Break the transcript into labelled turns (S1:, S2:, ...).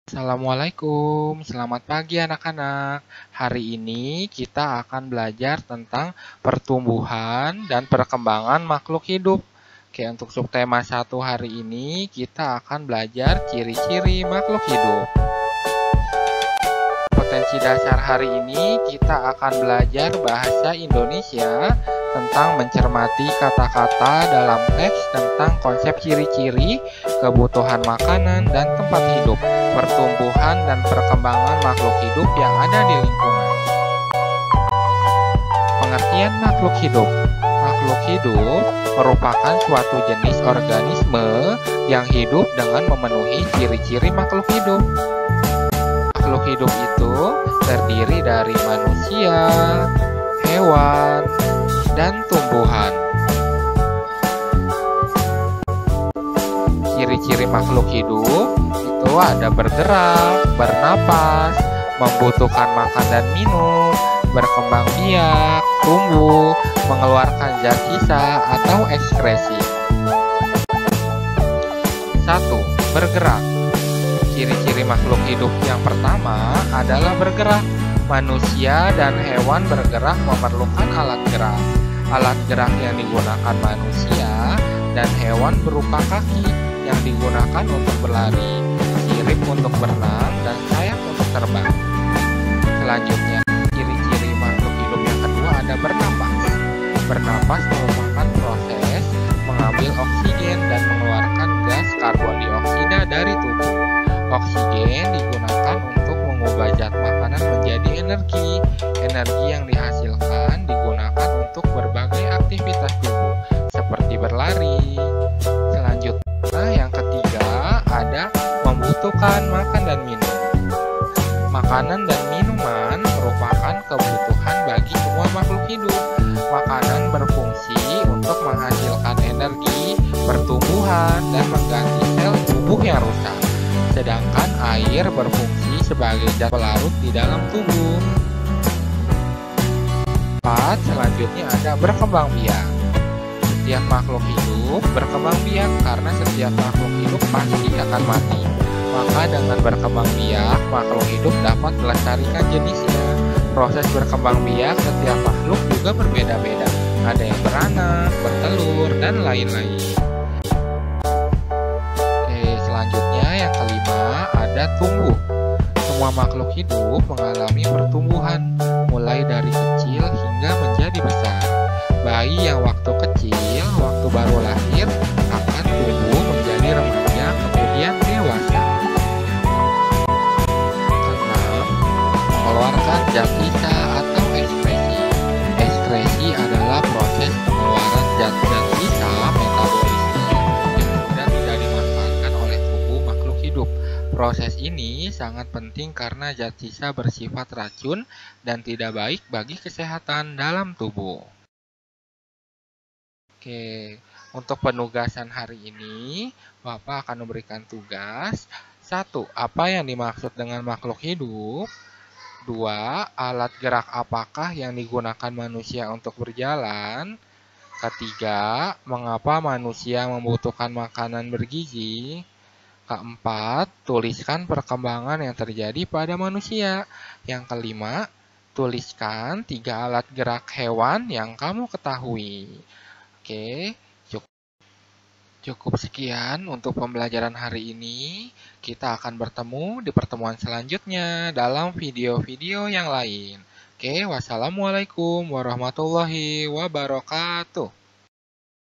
S1: Assalamualaikum, selamat pagi anak-anak. Hari ini kita akan belajar tentang pertumbuhan dan perkembangan makhluk hidup. Oke, untuk subtema 1 hari ini kita akan belajar ciri-ciri makhluk hidup. Potensi dasar hari ini kita akan belajar bahasa Indonesia tentang mencermati kata-kata dalam teks tentang konsep ciri-ciri, kebutuhan makanan dan tempat hidup, pertumbuhan dan perkembangan makhluk hidup yang ada di lingkungan. Pengertian makhluk hidup. Makhluk hidup merupakan suatu jenis organisme yang hidup dengan memenuhi ciri-ciri makhluk hidup. Makhluk hidup itu terdiri dari manusia, hewan, dan tumbuhan. Ciri-ciri makhluk hidup itu ada bergerak, bernapas, membutuhkan makan dan minum, berkembang biak, tumbuh, mengeluarkan zat sisa atau ekskresi. 1. Bergerak. Ciri-ciri makhluk hidup yang pertama adalah bergerak. Manusia dan hewan bergerak memerlukan alat gerak. Alat gerak yang digunakan manusia dan hewan berupa kaki yang digunakan untuk berlari, sirip untuk berenang, dan sayap untuk terbang. Selanjutnya, ciri-ciri makhluk hidup yang kedua ada bernapas. Bernapas merupakan proses mengambil oksigen dan mengeluarkan gas karbon dioksida dari tubuh. Oksigen digunakan untuk mengubah zat makanan menjadi energi. Energi yang dihasilkan digunakan untuk berbagai aktivitas tubuh, seperti berlari. Selanjutnya, yang ketiga ada membutuhkan makan dan minum. Makanan dan minuman merupakan kebutuhan bagi semua makhluk hidup. Makanan berfungsi untuk menghasilkan energi, pertumbuhan, dan mengganti sel tubuh yang rusak. Sedangkan air berfungsi sebagai zat pelarut di dalam tubuh. 4. Selanjutnya ada berkembang biak. Setiap makhluk hidup berkembang biak karena setiap makhluk hidup pasti akan mati. Maka dengan berkembang biak, makhluk hidup dapat melestarikan jenisnya. Proses berkembang biak setiap makhluk juga berbeda-beda. Ada yang beranak, bertelur, dan lain-lain. Selanjutnya yang kelima ada tumbuh. Semua makhluk hidup mengalami pertumbuhan mulai dari kecil hingga menjadi besar. Bayi yang waktu kecil, waktu baru lahir akan tumbuh menjadi remaja kemudian dewasa. 6. Mengeluarkan zat sisa atau ekskresi. Ekskresi adalah proses pengeluaran zat-zat sisa metabolisme yang sudah tidak dimanfaatkan oleh tubuh makhluk hidup. Proses ini sangat penting karena zat sisa bersifat racun dan tidak baik bagi kesehatan dalam tubuh. Oke, untuk penugasan hari ini, Bapak akan memberikan tugas. 1. Apa yang dimaksud dengan makhluk hidup? 2. Alat gerak apakah yang digunakan manusia untuk berjalan? Ketiga, mengapa manusia membutuhkan makanan bergizi? Keempat, tuliskan perkembangan yang terjadi pada manusia. Yang kelima, tuliskan 3 alat gerak hewan yang kamu ketahui. Oke, cukup sekian untuk pembelajaran hari ini. Kita akan bertemu di pertemuan selanjutnya dalam video-video yang lain. Oke, wassalamualaikum warahmatullahi wabarakatuh.